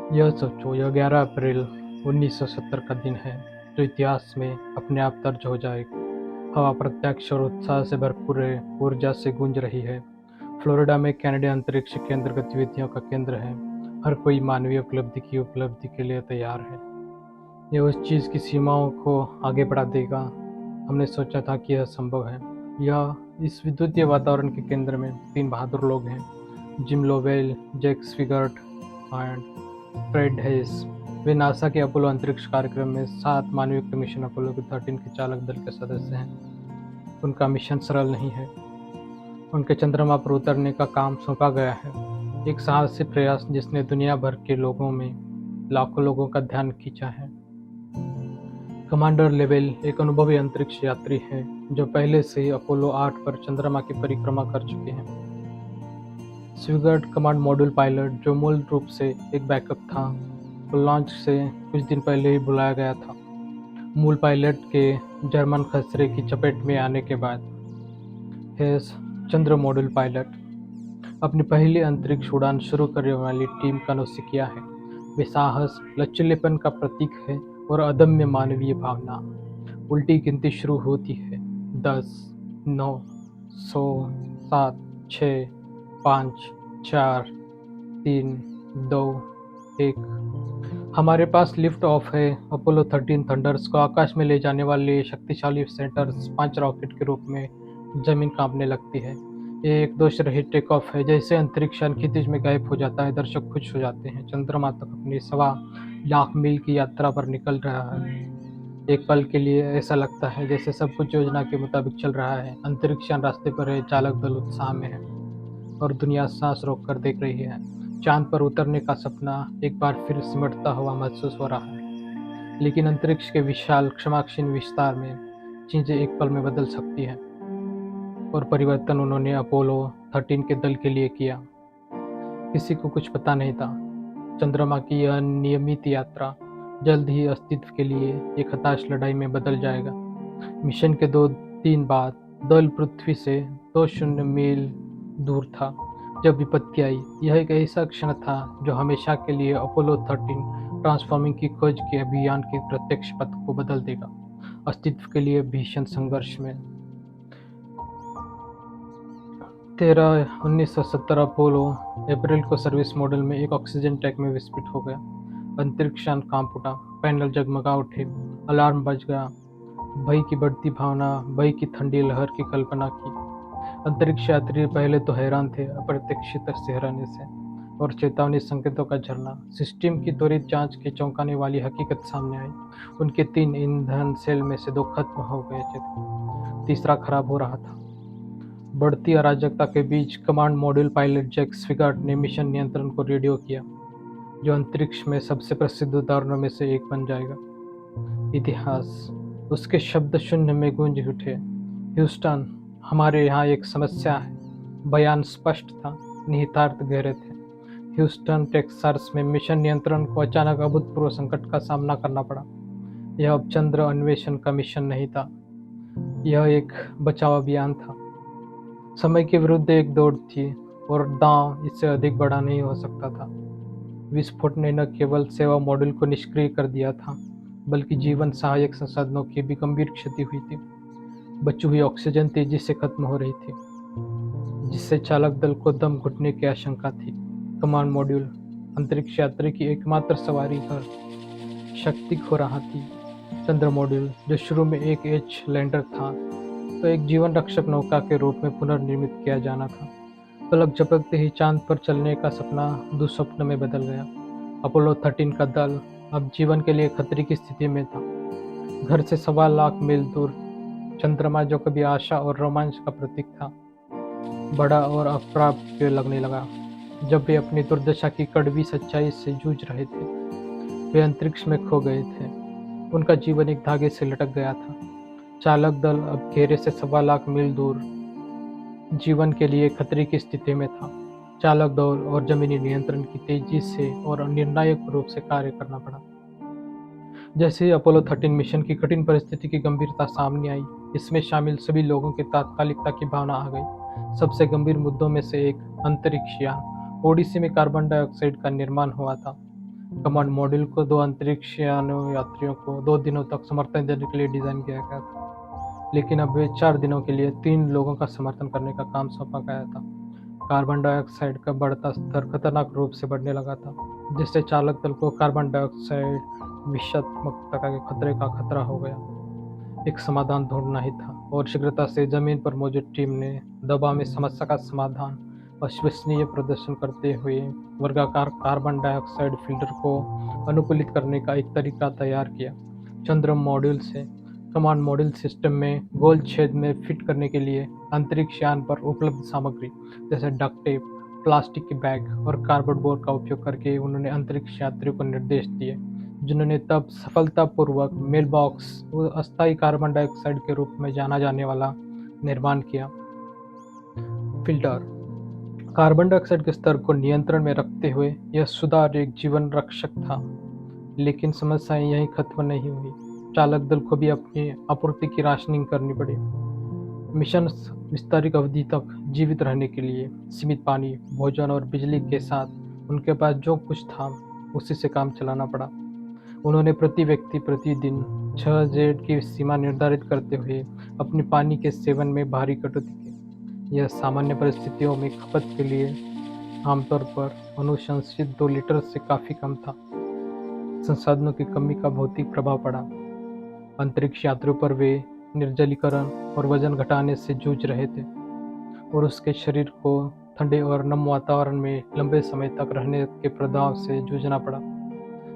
यह सोचो, यह 11 अप्रैल 1970 का दिन है जो इतिहास में अपने आप दर्ज हो जाएगा। हवा प्रत्यक्ष और उत्साह से भरपूर है, ऊर्जा से गूंज रही है। फ्लोरिडा में कैनेडियन अंतरिक्ष केंद्र गतिविधियों का केंद्र है। हर कोई मानवीय उपलब्धि के लिए तैयार है। यह उस चीज़ की सीमाओं को आगे बढ़ा देगा। हमने सोचा था कि यह संभव है। यह इस विद्युतीय वातावरण के केंद्र में 3 बहादुर लोग हैं, Jim Lovell, Jack Swigert and Fred Haise. वे नासा के अपोलो अंतरिक्ष कार्यक्रम में 7 मानवयुक्त मिशन अपोलो के 13 के चालक दल के सदस्य हैं। उनका मिशन सरल नहीं है। उनके चंद्रमा पर उतरने का काम सौंपा गया है, एक साहसी प्रयास जिसने दुनिया भर के लोगों में लाखों लोगों का ध्यान खींचा है। कमांडर लेवेल एक अनुभवी अंतरिक्ष यात्री हैं जो पहले से ही अपोलो 8 पर चंद्रमा की परिक्रमा कर चुके हैं। स्विगर्ट कमांड मॉड्यूल पायलट, जो मूल रूप से एक बैकअप था, तो लॉन्च से कुछ दिन पहले ही बुलाया गया था। मूल पायलट के जर्मन खसरे की चपेट में आने के बाद हेस, चंद्र मॉड्यूल पायलट, अपनी पहली अंतरिक्ष उड़ान शुरू करने वाली टीम का नौसिखिया है। वे साहस, लचीलेपन का प्रतीक है और अदम्य मानवीय भावना। उल्टी गिनती शुरू होती है। 10, 9, 100, 7, 6, 5, 4, 3, 2, 1। हमारे पास लिफ्ट ऑफ है। अपोलो 13 थंडर्स को आकाश में ले जाने वाले शक्तिशाली सेंटर्स 5 रॉकेट के रूप में जमीन कांपने लगती है। ये एक दोष रहित टेक ऑफ है। जैसे अंतरिक्ष यान क्षितिज में गायब हो जाता है, दर्शक खुश हो जाते हैं। चंद्रमा तक अपनी 1.25 लाख मील की यात्रा पर निकल रहा है। एक पल के लिए ऐसा लगता है जैसे सब कुछ योजना के मुताबिक चल रहा है। अंतरिक्ष यान रास्ते पर है, चालक दल उत्साह में है और दुनिया सांस रोक कर देख रही है। चांद पर उतरने का सपना एक बार फिर सिमटता हुआ महसूस हो रहा है। लेकिन अंतरिक्ष के विशाल क्षमाक्षीण विस्तार में चीजें एक पल में बदल सकती हैं, और परिवर्तन उन्होंने अपोलो 13 के दल के लिए किया। किसी को कुछ पता नहीं था, चंद्रमा की यह नियमित यात्रा जल्द ही अस्तित्व के लिए एक हताश लड़ाई में बदल जाएगा। मिशन के 2 दिन बाद दल पृथ्वी से 2 मील दूर था जब विपत्ति आई। यह एक ऐसा क्षण था जो हमेशा के लिए अपोलो 13 ट्रांसफॉर्मिंग की खोज के अभियान के प्रत्यक्ष पथ को बदल देगा। अस्तित्व के लिए भीषण संघर्ष में 1970 अपोलो अप्रैल को सर्विस मॉडल में एक ऑक्सीजन टैंक में विस्फोट हो गया। अंतरिक्ष यान कांप उठा, पैनल जगमगा उठे, अलार्म बज गया। भय की बढ़ती भावना, भय की ठंडी लहर की कल्पना की। अंतरिक्ष यात्री पहले तो हैरान थे, अप्रत्याशित सिहरने से और चेतावनी संकेतों का झरना। सिस्टम की त्वरित जांच की चौंकाने वाली हकीकत सामने आई। उनके 3 ईंधन सेल में से 2 खत्म हो गए थे, तीसरा खराब हो रहा था। बढ़ती अराजकता के बीच कमांड मॉड्यूल पायलट जैक स्विगार्ट ने मिशन नियंत्रण को रेडियो किया, जो अंतरिक्ष में सबसे प्रसिद्ध उदाहरणों में से एक बन जाएगा। इतिहास, उसके शब्द शून्य में गूंज उठे। ह्यूस्टन, हमारे यहाँ एक समस्या है। बयान स्पष्ट था, निहितार्थ गहरे थे। ह्यूस्टन टेक्सास में मिशन नियंत्रण को अचानक अभूतपूर्व संकट का सामना करना पड़ा। यह अब चंद्र अन्वेषण का मिशन नहीं था, यह एक बचाव अभियान था। समय के विरुद्ध एक दौड़ थी और दांव इससे अधिक बड़ा नहीं हो सकता था। विस्फोट ने न केवल सेवा मॉड्यूल को निष्क्रिय कर दिया था, बल्कि जीवन सहायक संसाधनों की भी गंभीर क्षति हुई थी। बची हुई ऑक्सीजन तेजी से खत्म हो रही थी, जिससे चालक दल को दम घुटने की आशंका थी। कमांड मॉड्यूल, अंतरिक्ष यात्री की एकमात्र सवारी पर शक्ति खो रहा थी। चंद्र मॉड्यूल, जो शुरू में एक एच लैंडर था, तो एक जीवन रक्षक नौका के रूप में पुनर्निर्मित किया जाना था। पलक झपकते ही चांद पर चलने का सपना दुस्वप्न में बदल गया। अपोलो 13 का दल अब जीवन के लिए खतरे की स्थिति में था। घर से 1.25 लाख मील दूर चंद्रमा, जो कभी आशा और रोमांच का प्रतीक था, बड़ा और अप्राप्य लगने लगा। जब वे अपनी दुर्दशा की कड़वी सच्चाई से जूझ रहे थे, वे अंतरिक्ष में खो गए थे। उनका जीवन एक धागे से लटक गया था। चालक दल अब घेरे से 1.25 लाख मील दूर जीवन के लिए खतरे की स्थिति में था। चालक दल और जमीनी नियंत्रण की तेजी से और निर्णायक रूप से कार्य करना पड़ा। जैसे ही अपोलो 13 मिशन की कठिन परिस्थिति की गंभीरता सामने आई, इसमें शामिल सभी लोगों की तात्कालिकता की भावना आ गई। सबसे गंभीर मुद्दों में से एक, अंतरिक्ष यान ओडिसी में कार्बन डाइऑक्साइड का निर्माण हुआ था। कमांड मॉड्यूल को 2 अंतरिक्ष यात्रियों को 2 दिनों तक समर्थन देने के लिए डिज़ाइन किया गया था, लेकिन अब वे 4 दिनों के लिए 3 लोगों का समर्थन करने का काम सौंपा गया था। कार्बन डाइऑक्साइड का बढ़ता स्तर खतरनाक रूप से बढ़ने लगा था, जिससे चालक दल को कार्बन डाइऑक्साइड विषाक्तता के खतरे का खतरा हो गया। एक समाधान ढूंढना ही था और शीघ्रता से जमीन पर मौजूद टीम ने दबाव में समस्या का समाधान अविश्वसनीय प्रदर्शन करते हुए वर्गाकार कार्बन डाइऑक्साइड फिल्टर को अनुकूलित करने का एक तरीका तैयार किया। चंद्र मॉड्यूल से कमांड मॉड्यूल सिस्टम में गोल छेद में फिट करने के लिए अंतरिक्ष यान पर उपलब्ध सामग्री जैसे डक्ट टेप, प्लास्टिक के बैग और कार्डबोर्ड बोर्ड का उपयोग करके उन्होंने अंतरिक्ष यात्रियों को निर्देश दिए, जिन्होंने तब सफलतापूर्वक मेल बॉक्स अस्थायी कार्बन डाइऑक्साइड के रूप में जाना जाने वाला निर्माण किया। फिल्टर कार्बन डाइऑक्साइड के स्तर को नियंत्रण में रखते हुए यह सुधार एक जीवन रक्षक था, लेकिन समस्याएं यहीं खत्म नहीं हुई। चालक दल को भी अपनी आपूर्ति की राशनिंग करनी पड़ी। मिशन विस्तारित अवधि तक जीवित रहने के लिए सीमित पानी, भोजन और बिजली के साथ उनके पास जो कुछ था उसी से काम चलाना पड़ा। उन्होंने प्रति व्यक्ति प्रतिदिन 6 जेड की सीमा निर्धारित करते हुए अपने पानी के सेवन में भारी कटौती की। यह सामान्य परिस्थितियों में खपत के लिए आमतौर पर अनुशंसित 2 लीटर से काफ़ी कम था। संसाधनों की कमी का भौतिक प्रभाव पड़ा। अंतरिक्ष यात्रियों पर वे निर्जलीकरण और वजन घटाने से जूझ रहे थे और उसके शरीर को ठंडे और नम वातावरण में लंबे समय तक रहने के प्रभाव से जूझना पड़ा।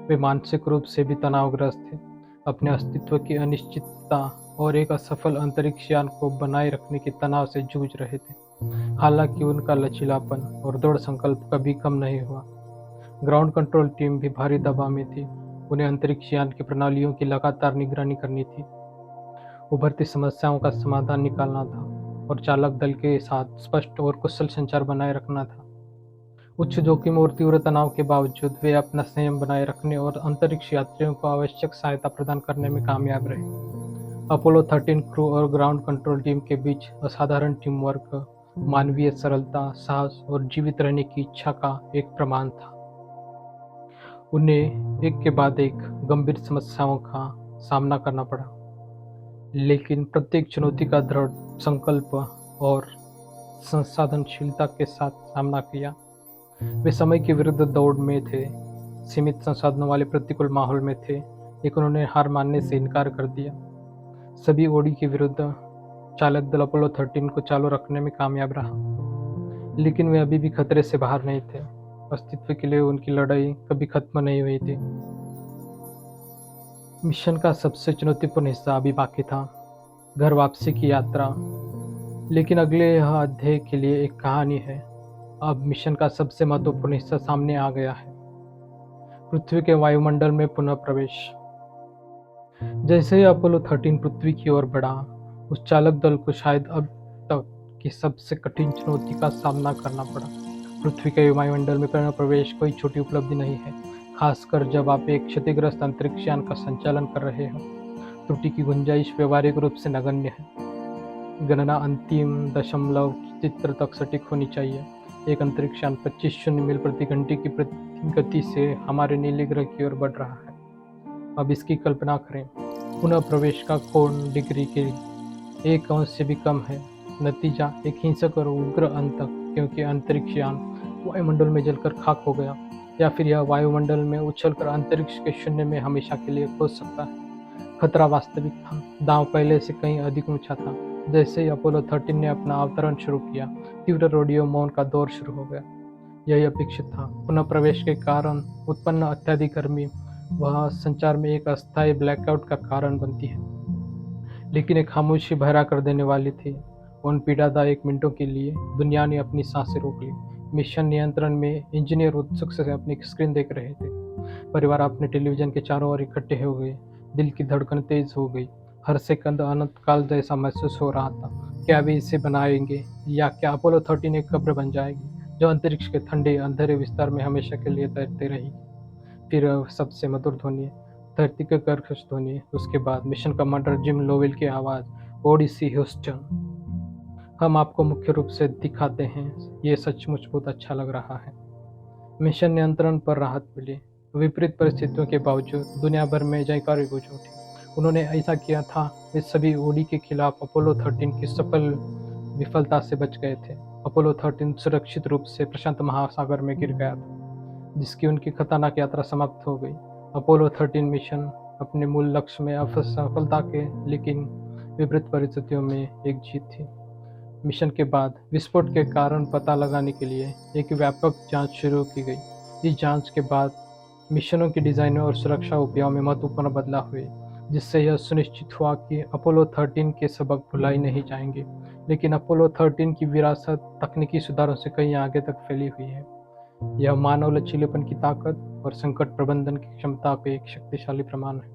वे मानसिक रूप से भी तनावग्रस्त थे, अपने अस्तित्व की अनिश्चितता और एक असफल अंतरिक्ष यान को बनाए रखने के तनाव से जूझ रहे थे। हालांकि उनका लचीलापन और दृढ़ संकल्प कभी कम नहीं हुआ। ग्राउंड कंट्रोल टीम भी भारी दबाव में थी। उन्हें अंतरिक्ष यान की प्रणालियों की लगातार निगरानी करनी थी, उभरती समस्याओं का समाधान निकालना था और चालक दल के साथ स्पष्ट और कुशल संचार बनाए रखना था। उच्च जोखिम और तीव्र तनाव के बावजूद वे अपना संयम बनाए रखने और अंतरिक्ष यात्रियों को आवश्यक सहायता प्रदान करने में कामयाब रहे। अपोलो 13 क्रू और ग्राउंड कंट्रोल टीम के बीच असाधारण टीम वर्क, मानवीय सरलता, साहस और जीवित रहने की इच्छा का एक प्रमाण था। उन्हें एक के बाद एक गंभीर समस्याओं का सामना करना पड़ा, लेकिन प्रत्येक चुनौती का दृढ़ संकल्प और संसाधनशीलता के साथ सामना किया। वे समय के विरुद्ध दौड़ में थे, सीमित संसाधनों वाले प्रतिकूल माहौल में थे, लेकिन उन्होंने हार मानने से इनकार कर दिया। सभी ओडी के विरुद्ध चालक दल अपोलो 13 को चालू रखने में कामयाब रहा, लेकिन वे अभी भी खतरे से बाहर नहीं थे। अस्तित्व के लिए उनकी लड़ाई कभी खत्म नहीं हुई थी। मिशन का सबसे चुनौतीपूर्ण हिस्सा अभी बाकी था, घर वापसी की यात्रा। लेकिन अगले यह अध्याय के लिए एक कहानी है। अब मिशन का सबसे महत्वपूर्ण हिस्सा सामने आ गया है, पृथ्वी के वायुमंडल में पुनः प्रवेश। जैसे ही अपोलो 13 पृथ्वी की ओर बढ़ा, उस चालक दल को शायद अब तक की सबसे कठिन चुनौती का सामना करना पड़ा। पृथ्वी के वायुमंडल में पुनः प्रवेश कोई छोटी उपलब्धि नहीं है, खासकर जब आप एक क्षतिग्रस्त अंतरिक्ष यान का संचालन कर रहे हो। त्रुटि की गुंजाइश व्यवहारिक रूप से नगण्य है। गणना अंतिम दशमलव चित्र तक सटीक होनी चाहिए। एक अंतरिक्ष यान 25 मील प्रति घंटे की गति से हमारे नीले ग्रह की ओर बढ़ रहा है। अब इसकी कल्पना करें, पुनः प्रवेश का कोण डिग्री के 1 अंश से भी कम है। नतीजा एक हिंसक और उग्र अंत, क्योंकि अंतरिक्ष यान वायुमंडल में जलकर खाक हो गया, या फिर यह वायुमंडल में उछलकर अंतरिक्ष के शून्य में हमेशा के लिए पहुंच सकता है। खतरा वास्तविक था, दांव पहले से कहीं अधिक ऊंचा था। जैसे ही अपोलो 13 ने अपना अवतरण शुरू किया, तीव्र रेडियो मौन का दौर शुरू हो गया। यही अपेक्षित था। पुनः प्रवेश के कारण उत्पन्न अत्यधिक गर्मी वह संचार में एक अस्थायी ब्लैकआउट का कारण बनती है, लेकिन एक खामोशी बहरा कर देने वाली थी। उन पीड़ादायक मिनटों के लिए दुनिया ने अपनी सांसें रोक ली। मिशन नियंत्रण में इंजीनियर उत्सुक से अपनी स्क्रीन देख रहे थे। परिवार अपने टेलीविजन के चारों ओर इकट्ठे हो गए। दिल की धड़कन तेज हो गई। हर सेकंड अनंत काल जैसा महसूस हो रहा था। क्या वे इसे बनाएंगे, या क्या अपोलो 13 एक कब्र बन जाएगी जो अंतरिक्ष के ठंडे अंधेरे विस्तार में हमेशा के लिए तैरते रहेगी। फिर सबसे मधुर ध्वनि, धरती का कर्कश ध्वनि, उसके बाद मिशन कमांडर जिम लोवेल की आवाज़, ओडिसी ह्यूस्टन, हम आपको मुख्य रूप से दिखाते हैं। ये सचमुच बहुत अच्छा लग रहा है। मिशन नियंत्रण पर राहत मिली। विपरीत परिस्थितियों के बावजूद दुनिया भर में जयकारे गूंज उठी। उन्होंने ऐसा किया था, वे सभी ओडी के खिलाफ अपोलो 13 की सफल विफलता से बच गए थे। अपोलो 13 सुरक्षित रूप से प्रशांत महासागर में गिर गया था, जिसकी उनकी खतरनाक यात्रा समाप्त हो गई। अपोलो 13 मिशन अपने मूल लक्ष्य में असफलता के लेकिन विपरीत परिस्थितियों में एक जीत थी। मिशन के बाद विस्फोट के कारण पता लगाने के लिए एक व्यापक जांच शुरू की गई। इस जांच के बाद मिशनों के डिजाइन और सुरक्षा उपायों में महत्वपूर्ण बदलाव हुए, जिससे यह सुनिश्चित हुआ कि अपोलो 13 के सबक भुलाए नहीं जाएंगे। लेकिन अपोलो 13 की विरासत तकनीकी सुधारों से कहीं आगे तक फैली हुई है। यह मानव लचीलेपन की ताकत और संकट प्रबंधन की क्षमता का एक शक्तिशाली प्रमाण है।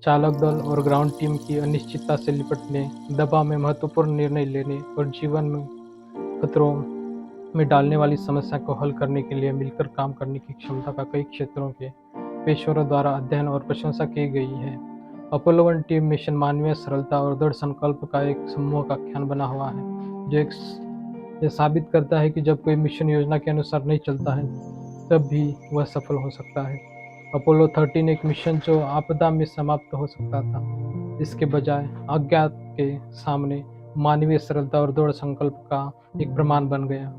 चालक दल और ग्राउंड टीम की अनिश्चितता से निपटने, दबाव में महत्वपूर्ण निर्णय लेने और जीवन में खतरों में डालने वाली समस्या को हल करने के लिए मिलकर काम करने की क्षमता का कई क्षेत्रों के पेशेवरों द्वारा अध्ययन और प्रशंसा की गई है। अपोलो 1 टीम मिशन मानवीय सरलता और दृढ़ संकल्प का एक समूह का आख्यान बना हुआ है, जो यह साबित करता है कि जब कोई मिशन योजना के अनुसार नहीं चलता है, तब भी वह सफल हो सकता है। अपोलो 13 एक मिशन जो आपदा में समाप्त हो सकता था, इसके बजाय अज्ञात के सामने मानवीय सरलता और दृढ़ संकल्प का एक प्रमाण बन गया।